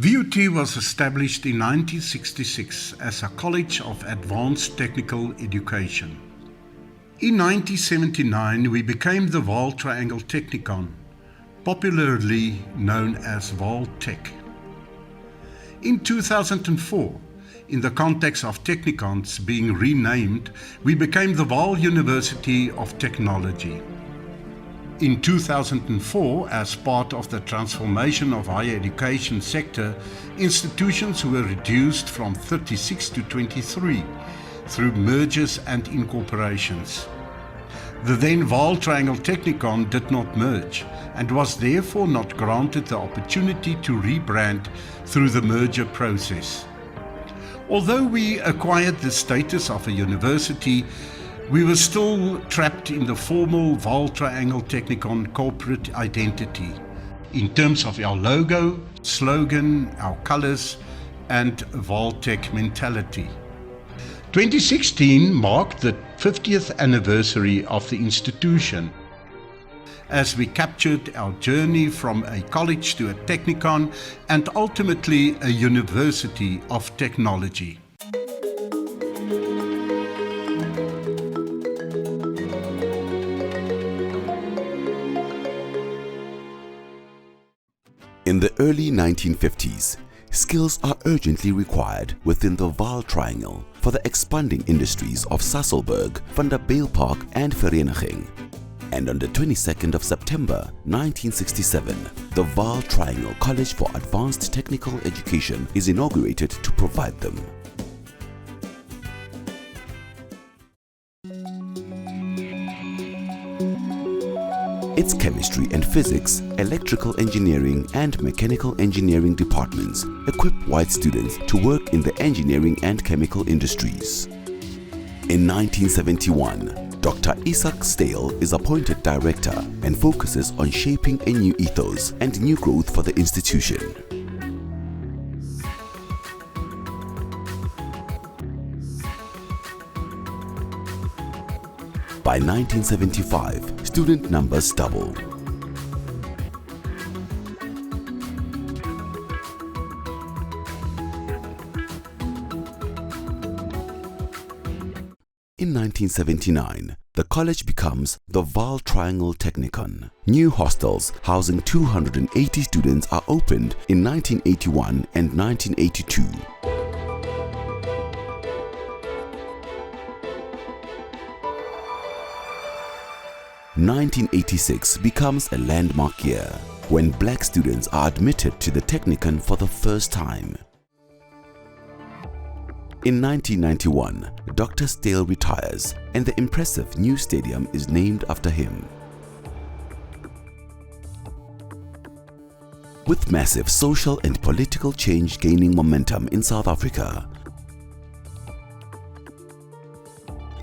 VUT was established in 1966 as a College of Advanced Technical Education. In 1979, we became the Vaal Triangle Technikon, popularly known as Vaal Tech. In 2004, in the context of Technikons being renamed, we became the Vaal University of Technology. In 2004, as part of the transformation of higher education sector, institutions were reduced from 36 to 23 through mergers and incorporations. The then Vaal Triangle Technikon did not merge and was therefore not granted the opportunity to rebrand through the merger process. Although we acquired the status of a university, we were still trapped in the formal Vaal Triangle Technikon corporate identity in terms of our logo, slogan, our colors, and Vaal Tech mentality. 2016 marked the 50th anniversary of the institution, as we captured our journey from a college to a Technikon and ultimately a university of technology. In the early 1950s, skills are urgently required within the Vaal Triangle for the expanding industries of Sasolburg, Vanderbijlpark and Vereniging. And on the 22nd of September 1967, the Vaal Triangle College for Advanced Technical Education is inaugurated to provide them. Its chemistry and physics, electrical engineering and mechanical engineering departments equip white students to work in the engineering and chemical industries. In 1971, Dr. Isak Stale is appointed director and focuses on shaping a new ethos and new growth for the institution. By 1975, student numbers doubled. In 1979, the college becomes the Vaal Triangle Technikon. New hostels housing 280 students are opened in 1981 and 1982. 1986 becomes a landmark year when black students are admitted to the Technikon for the first time. In 1991, Dr. Stale retires and the impressive new stadium is named after him. With massive social and political change gaining momentum in South Africa,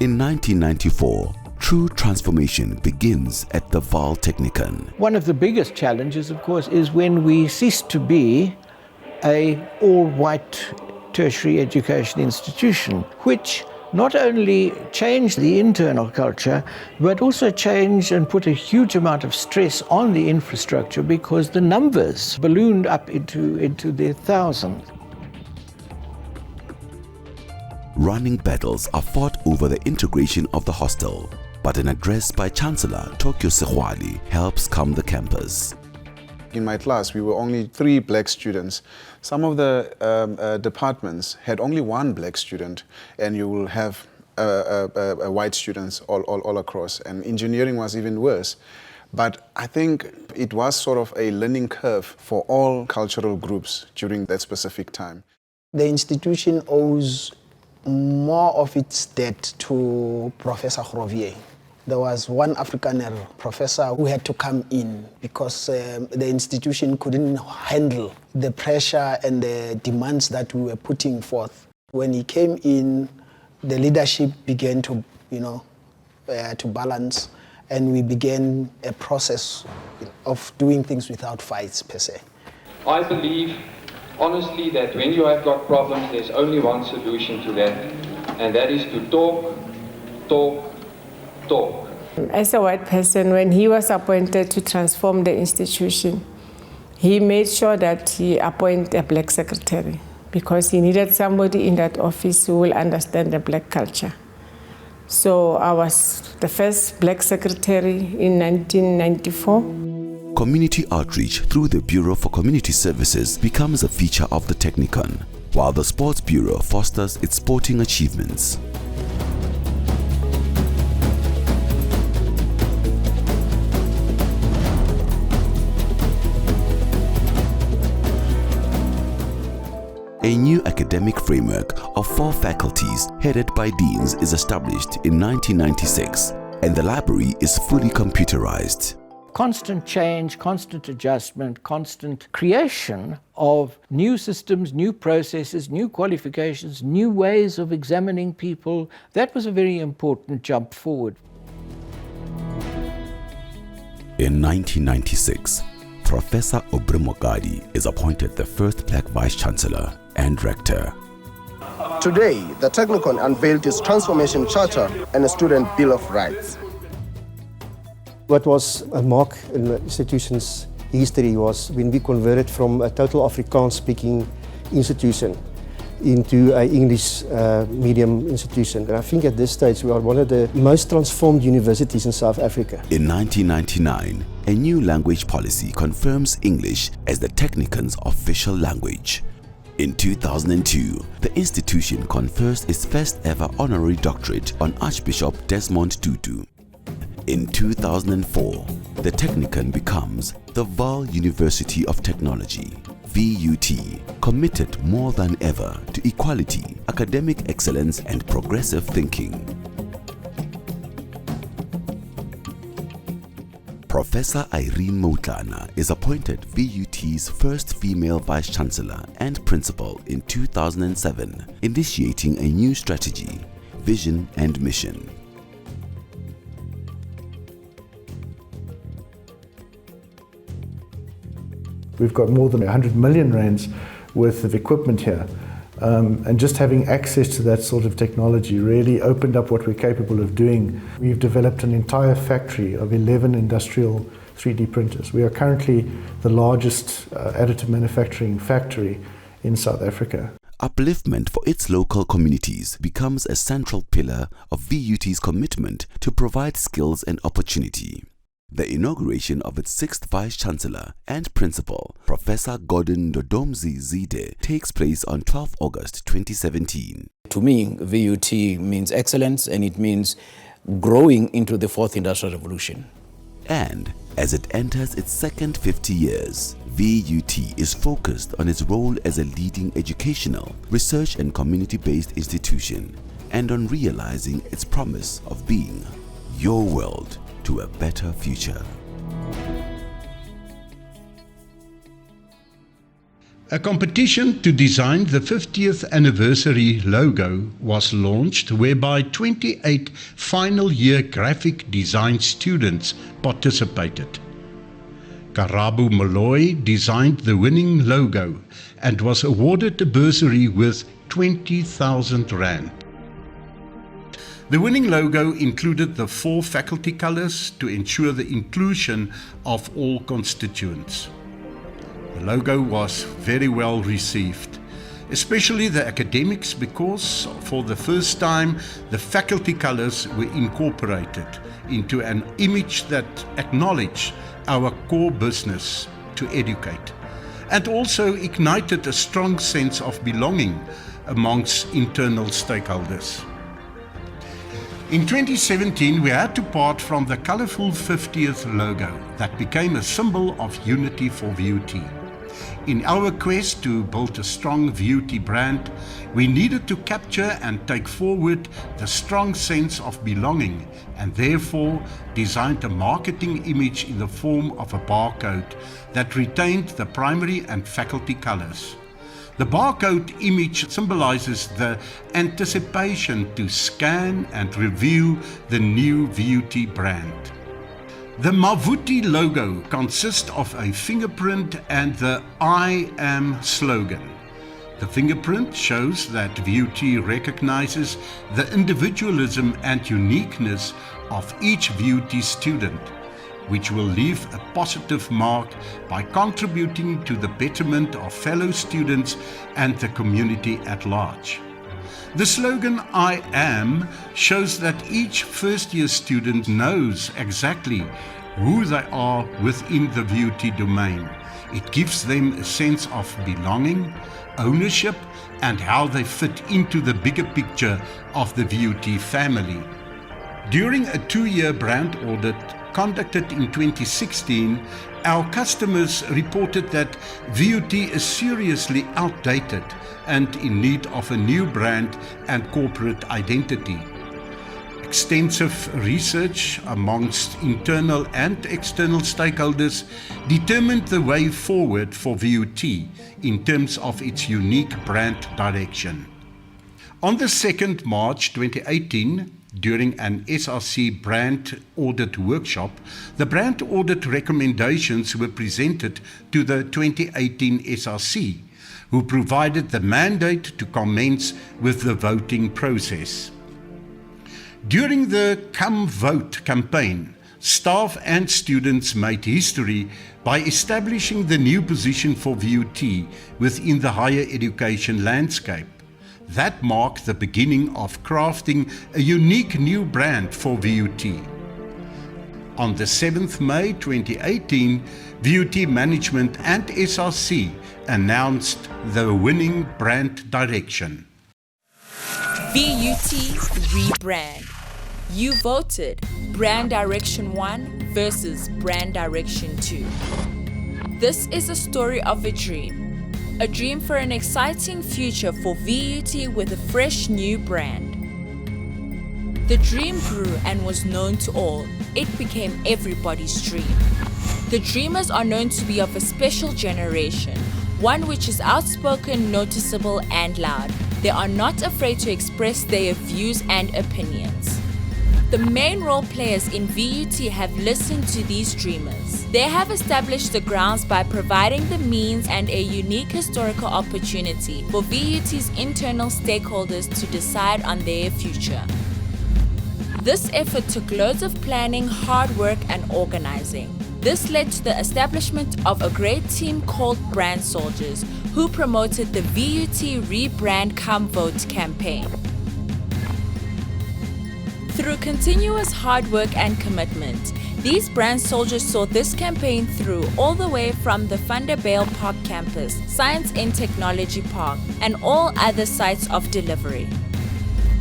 in 1994, true transformation begins at the Vaal Technikon. One of the biggest challenges, of course, is when we cease to be an all-white tertiary education institution, which not only changed the internal culture, but also changed and put a huge amount of stress on the infrastructure because the numbers ballooned up into their thousands. Running battles are fought over the integration of the hostel, but an address by Chancellor Tokyo Segwali helps calm the campus. In my class, we were only 3 black students. Some of the departments had only 1 black student, and you will have white students all across. And engineering was even worse. But I think it was sort of a learning curve for all cultural groups during that specific time. The institution owes more of its debt to Professor Grovier. There was one Afrikaner professor who had to come in because the institution couldn't handle the pressure and the demands that we were putting forth. When he came in, the leadership began to, to balance, and we began a process of doing things without fights per se. I believe honestly that when you have got problems, there's only one solution to that, and that is to talk, talk, talk. As a white person, when he was appointed to transform the institution, He made sure that he appointed a black secretary because he needed somebody in that office who will understand the black culture. So I was the first black secretary in 1994. Community outreach through the Bureau for Community Services becomes a feature of the Technikon, while the Sports Bureau fosters its sporting achievements. A new academic framework of 4 faculties headed by deans is established in 1996, and the library is fully computerized. Constant change, constant adjustment, constant creation of new systems, new processes, new qualifications, new ways of examining people. That was a very important jump forward. In 1996, Professor Obremogadi is appointed the first black Vice-Chancellor and Rector. Today, the Technikon unveiled its Transformation Charter and a Student Bill of Rights. What was a mark in the institution's history was when we converted from a total Afrikaans-speaking institution into an English medium institution. And I think at this stage we are one of the most transformed universities in South Africa. In 1999, a new language policy confirms English as the Technikon's official language. In 2002, the institution confers its first ever honorary doctorate on Archbishop Desmond Tutu. In 2004, the Technikon becomes the Vaal University of Technology, VUT, committed more than ever to equality, academic excellence and progressive thinking. Professor Irene Motlana is appointed VUT's first female Vice-Chancellor and Principal in 2007, initiating a new strategy, vision and mission. We've got more than 100 million rands worth of equipment here. And just having access to that sort of technology really opened up what we're capable of doing. We've developed an entire factory of 11 industrial 3D printers. We are currently the largest additive manufacturing factory in South Africa. Upliftment for its local communities becomes a central pillar of VUT's commitment to provide skills and opportunity. The inauguration of its 6th Vice-Chancellor and Principal, Professor Gordon Dodomzi Zide, takes place on 12 August 2017. To me, VUT means excellence and it means growing into the 4th Industrial Revolution. And as it enters its second 50 years, VUT is focused on its role as a leading educational, research and community-based institution and on realizing its promise of being your world to a better future. A competition to design the 50th anniversary logo was launched, whereby 28 final year graphic design students participated. Karabu Malloy designed the winning logo and was awarded a bursary worth 20,000 rand. The winning logo included the 4 faculty colors to ensure the inclusion of all constituents. The logo was very well received, especially the academics, because for the first time the faculty colors were incorporated into an image that acknowledged our core business to educate, and also ignited a strong sense of belonging amongst internal stakeholders. In 2017, we had to part from the colourful 50th logo that became a symbol of unity for VUT. In our quest to build a strong VUT brand, we needed to capture and take forward the strong sense of belonging, and therefore designed a marketing image in the form of a barcode that retained the primary and faculty colours. The barcode image symbolizes the anticipation to scan and review the new VUT brand. The Mavuti logo consists of a fingerprint and the I am slogan. The fingerprint shows that VUT recognizes the individualism and uniqueness of each VUT student, which will leave a positive mark by contributing to the betterment of fellow students and the community at large. The slogan "I am" shows that each first-year student knows exactly who they are within the VUT domain. It gives them a sense of belonging, ownership, and how they fit into the bigger picture of the VUT family. During a 2-year brand audit conducted in 2016, our customers reported that VUT is seriously outdated and in need of a new brand and corporate identity. Extensive research amongst internal and external stakeholders determined the way forward for VUT in terms of its unique brand direction. On the 2nd March 2018, during an SRC brand audit workshop, the brand audit recommendations were presented to the 2018 SRC, who provided the mandate to commence with the voting process. During the Come Vote campaign, staff and students made history by establishing the new position for VUT within the higher education landscape. That marked the beginning of crafting a unique new brand for VUT. On the 7th May 2018, VUT management and SRC announced the winning brand direction. VUT rebrand. You voted Brand Direction 1 versus Brand Direction 2. This is a story of a dream for an exciting future for VUT with a fresh new brand. The dream grew and was known to all. It became everybody's dream. The dreamers are known to be of a special generation, one which is outspoken, noticeable, and loud. They are not afraid to express their views and opinions. The main role players in VUT have listened to these dreamers. They have established the grounds by providing the means and a unique historical opportunity for VUT's internal stakeholders to decide on their future. This effort took loads of planning, hard work, and organizing. This led to the establishment of a great team called Brand Soldiers, who promoted the VUT Rebrand Come Vote campaign. Through continuous hard work and commitment, these brand soldiers saw this campaign through all the way from the Vanderbijl Park campus, Science and Technology Park, and all other sites of delivery.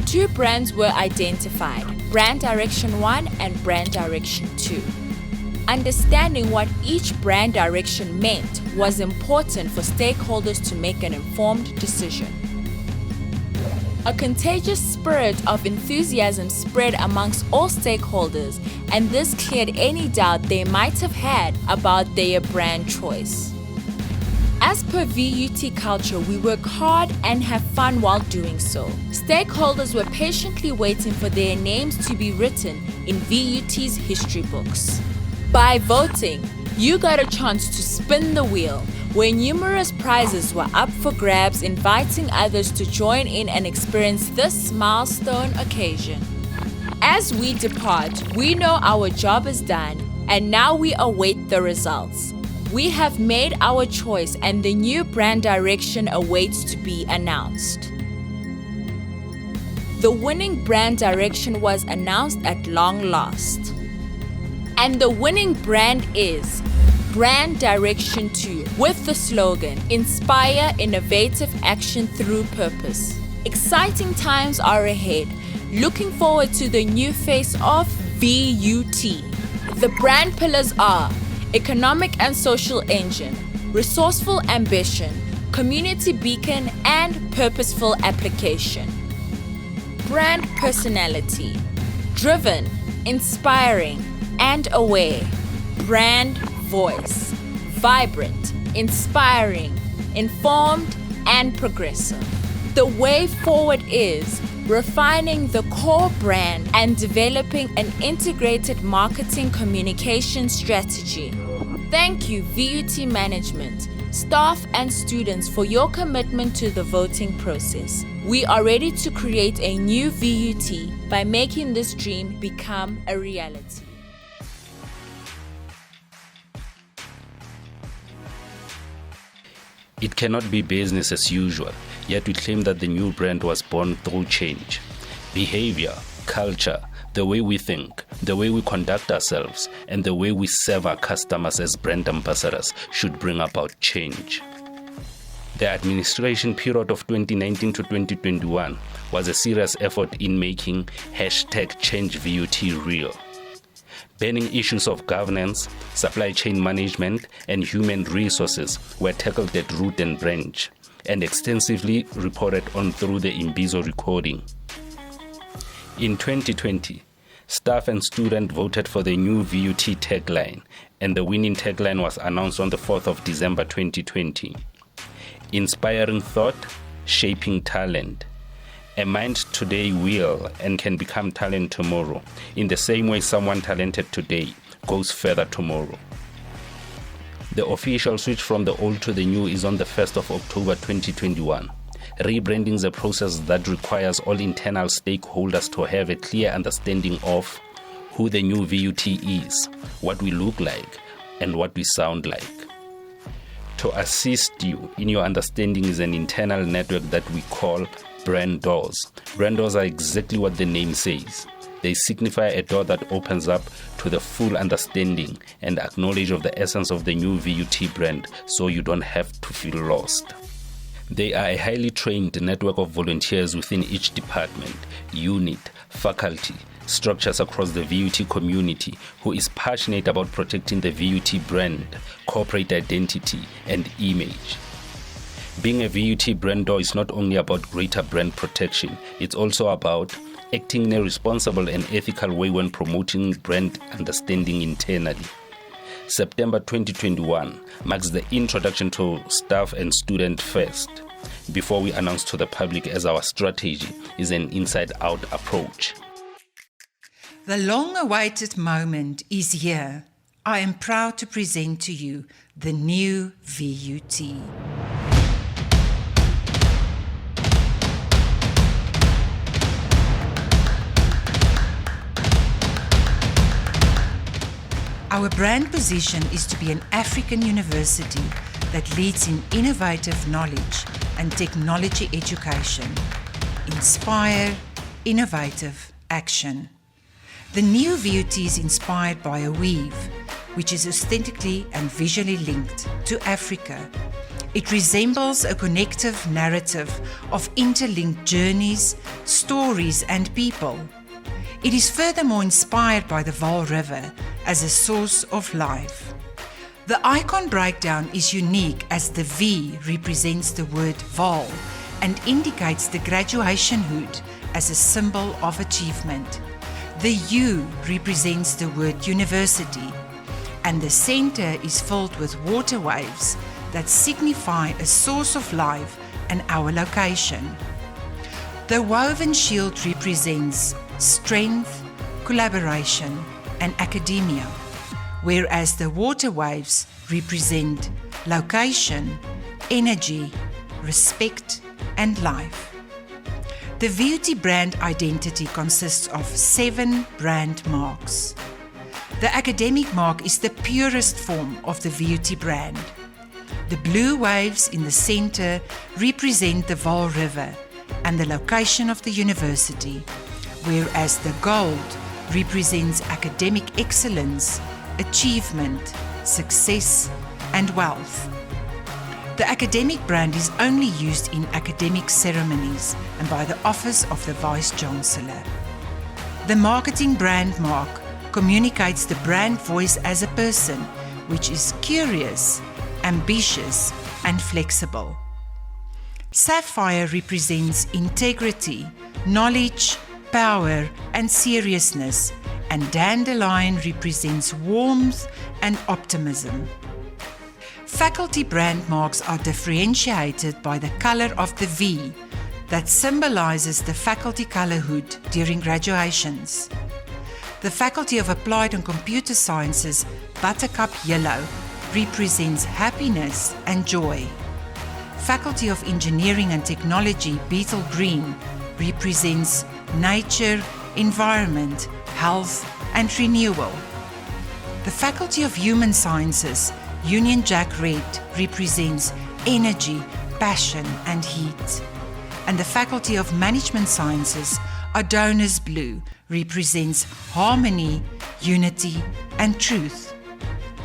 2 brands were identified, Brand Direction 1 and Brand Direction 2. Understanding what each brand direction meant was important for stakeholders to make an informed decision. A contagious spirit of enthusiasm spread amongst all stakeholders, and this cleared any doubt they might have had about their brand choice. As per VUT culture, we work hard and have fun while doing so. Stakeholders were patiently waiting for their names to be written in VUT's history books. By voting, you got a chance to spin the wheel, where numerous prizes were up for grabs, inviting others to join in and experience this milestone occasion. As we depart, we know our job is done, and now we await the results. We have made our choice, and the new brand direction awaits to be announced. The winning brand direction was announced at long last. And the winning brand is Brand Direction 2, with the slogan, Inspire Innovative Action Through Purpose. Exciting times are ahead. Looking forward to the new face of VUT. The brand pillars are Economic and Social Engine, Resourceful Ambition, Community Beacon, and Purposeful Application. Brand Personality, Driven, Inspiring, and Aware. Brand Voice, Vibrant, Inspiring, Informed, and Progressive. The way forward is refining the core brand and developing an integrated marketing communication strategy. Thank you, VUT management, staff, and students for your commitment to the voting process. We are ready to create a new VUT by making this dream become a reality. It cannot be business as usual, yet we claim that the new brand was born through change. Behavior, culture, the way we think, the way we conduct ourselves, and the way we serve our customers as brand ambassadors should bring about change. The administration period of 2019 to 2021 was a serious effort in making #ChangeVUT real. Burning issues of governance, supply chain management, and human resources were tackled at root and branch, and extensively reported on through the Imbizo recording. In 2020, staff and students voted for the new VUT tagline, and the winning tagline was announced on the 4th of December 2020. Inspiring thought, shaping talent. A mind today will and can become talent tomorrow, in the same way someone talented today goes further tomorrow. The official switch from the old to the new is on the 1st of October 2021. Rebranding is a process that requires all internal stakeholders to have a clear understanding of who the new VUT is, what we look like, and what we sound like. To assist you in your understanding is an internal network that we call brand doors. Brand doors are exactly what the name says. They signify a door that opens up to the full understanding and acknowledge of the essence of the new VUT brand, so you don't have to feel lost. They are a highly trained network of volunteers within each department, unit, faculty, structures across the VUT community who is passionate about protecting the VUT brand, corporate identity, and image. Being a VUT brand door is not only about greater brand protection, it's also about acting in a responsible and ethical way when promoting brand understanding internally. September 2021 marks the introduction to staff and student first, before we announce to the public, as our strategy is an inside-out approach. The long-awaited moment is here. I am proud to present to you the new VUT. Our brand position is to be an African university that leads in innovative knowledge and technology education. Inspire, innovative action. The new VUT is inspired by a weave, which is aesthetically and visually linked to Africa. It resembles a connective narrative of interlinked journeys, stories, and people. It is furthermore inspired by the Vaal River as a source of life. The icon breakdown is unique as the V represents the word Vaal and indicates the graduation hood as a symbol of achievement. The U represents the word university, and the center is filled with water waves that signify a source of life and our location. The woven shield represents strength, collaboration, and academia, whereas the water waves represent location, energy, respect, and life. The VUT brand identity consists of 7 brand marks. The academic mark is the purest form of the VUT brand. The blue waves in the center represent the Vaal River and the location of the university, whereas the gold represents academic excellence, achievement, success, and wealth. The academic brand is only used in academic ceremonies and by the office of the Vice-Chancellor. The marketing brand mark communicates the brand voice as a person, which is curious, ambitious, and flexible. Sapphire represents integrity, knowledge, power, and seriousness, and dandelion represents warmth and optimism. Faculty brand marks are differentiated by the color of the V that symbolizes the faculty color hood during graduations. The Faculty of Applied and Computer Sciences buttercup yellow represents happiness and joy. Faculty of Engineering and Technology beetle green represents nature, environment, health, and renewal. The Faculty of Human Sciences Union Jack red represents energy, passion, and heat. And the Faculty of Management Sciences, Adonis Blue, represents harmony, unity, and truth.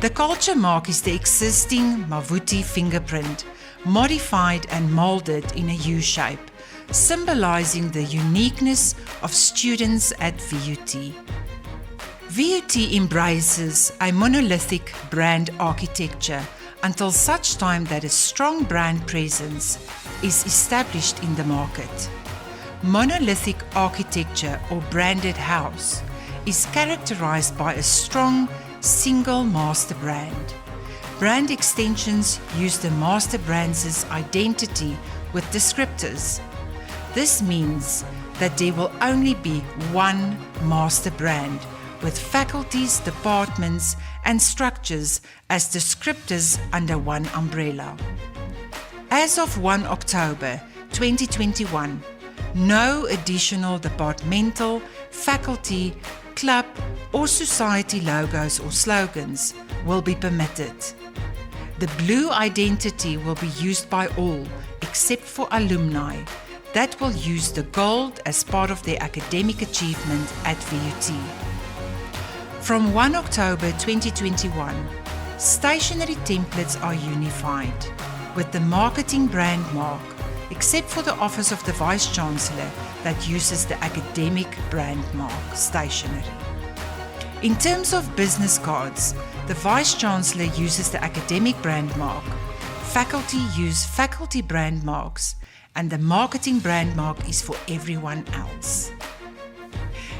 The culture mark is the existing VUT fingerprint, modified and molded in a U-shape, symbolizing the uniqueness of students at VUT. VUT embraces a monolithic brand architecture until such time that a strong brand presence is established in the market. Monolithic architecture or branded house is characterized by a strong single master brand. Brand extensions use the master brand's identity with descriptors. This means that there will only be one master brand with faculties, departments, and structures as descriptors under one umbrella. As of 1 October 2021, no additional departmental, faculty, club, or society logos or slogans will be permitted. The blue identity will be used by all except for alumni that will use the gold as part of their academic achievement at VUT. From 1 October 2021, stationery templates are unified, with the marketing brand mark, except for the Office of the Vice-Chancellor that uses the academic brand mark stationery. In terms of business cards, the Vice-Chancellor uses the academic brand mark, faculty use faculty brand marks, and the marketing brand mark is for everyone else.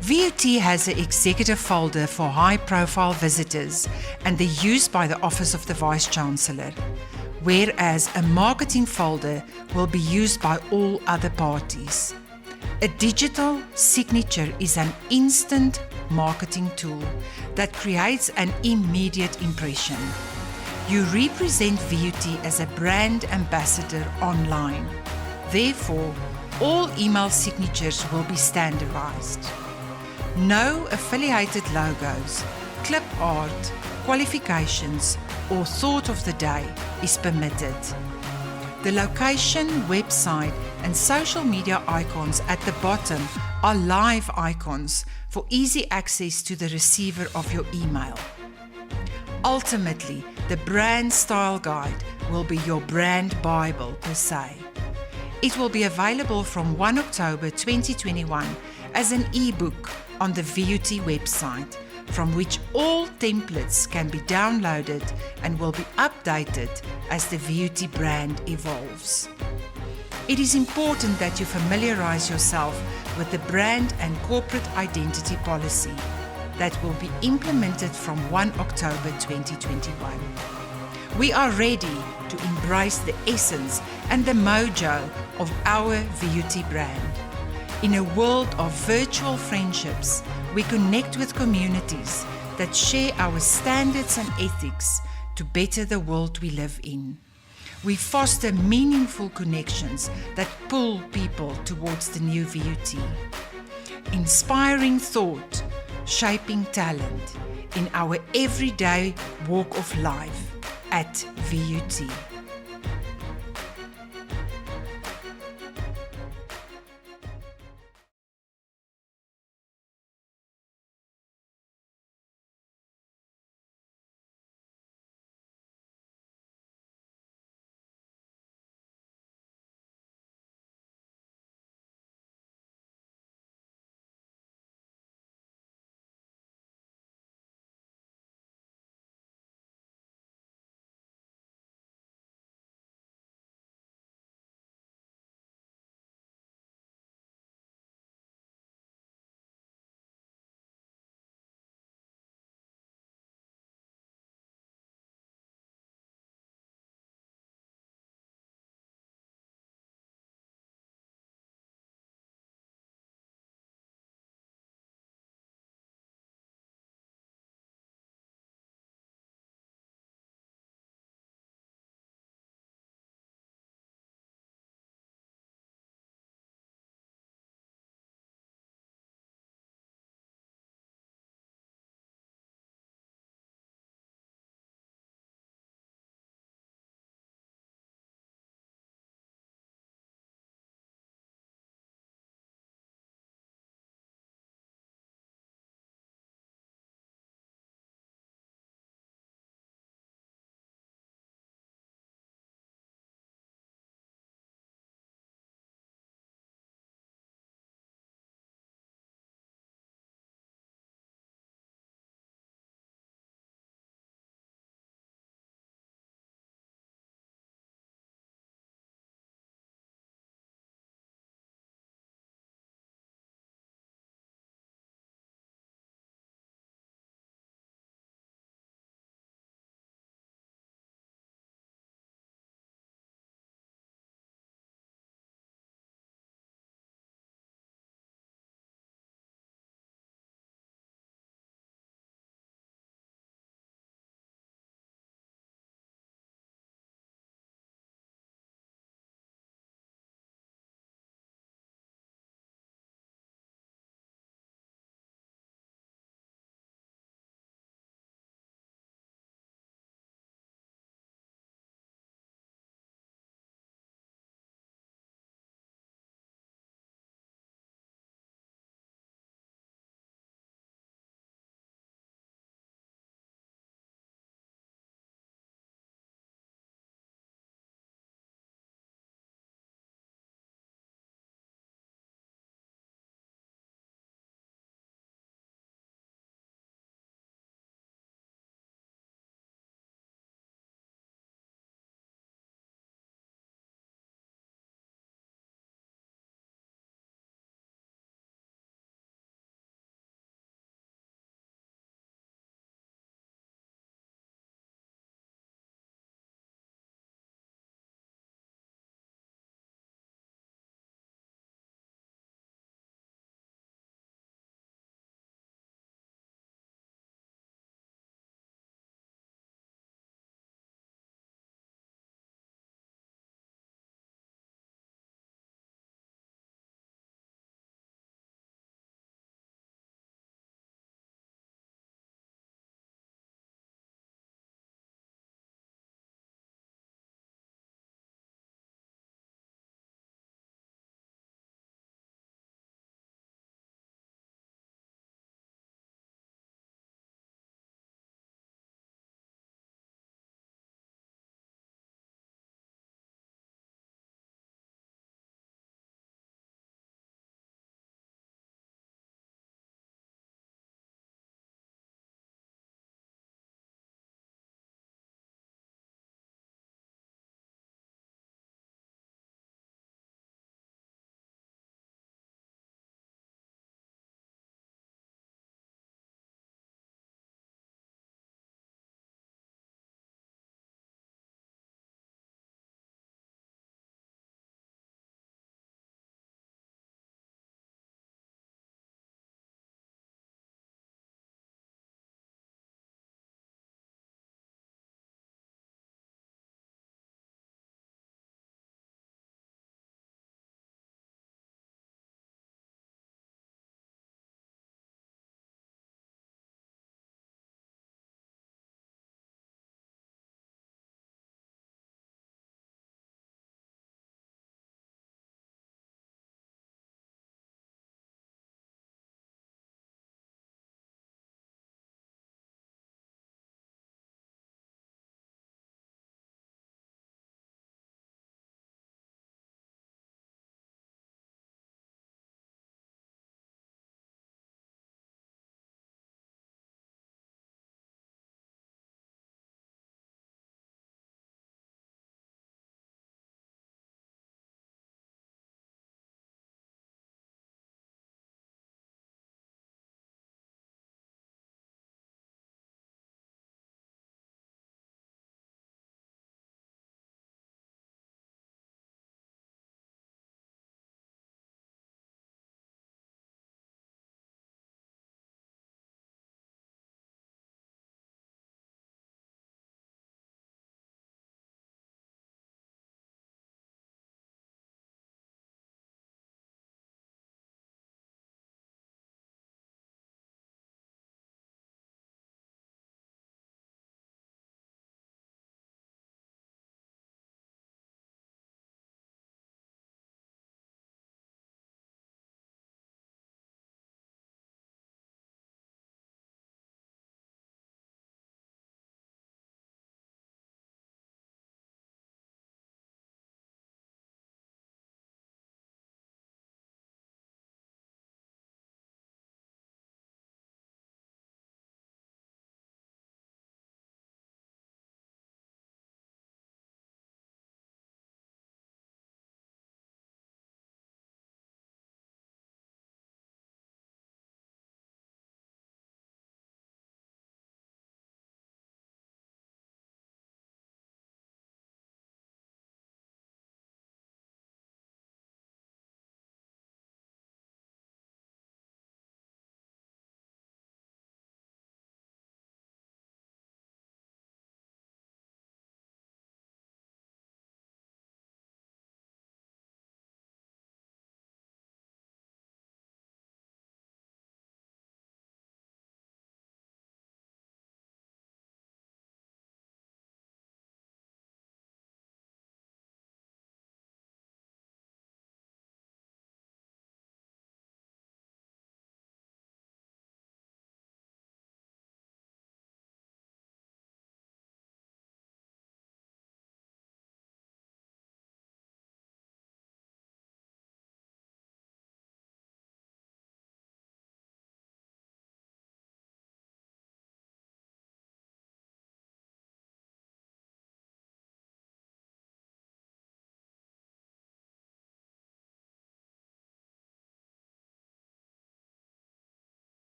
VUT has an executive folder for high-profile visitors and the use by the Office of the Vice-Chancellor, whereas a marketing folder will be used by all other parties. A digital signature is an instant marketing tool that creates an immediate impression. You represent VUT as a brand ambassador online. Therefore, all email signatures will be standardized. No affiliated logos, clip art, qualifications, or thought of the day is permitted. The location, website, and social media icons at the bottom are live icons for easy access to the receiver of your email. Ultimately, the brand style guide will be your brand Bible per se. It will be available from 1 October 2021 as an e-book on the VUT website, from which all templates can be downloaded and will be updated as the VUT brand evolves. It is important that you familiarize yourself with the brand and corporate identity policy that will be implemented from 1 October 2021. We are ready to embrace the essence and the mojo of our VUT brand. In a world of virtual friendships, we connect with communities that share our standards and ethics to better the world we live in. We foster meaningful connections that pull people towards the new VUT. Inspiring thought, shaping talent in our everyday walk of life at VUT.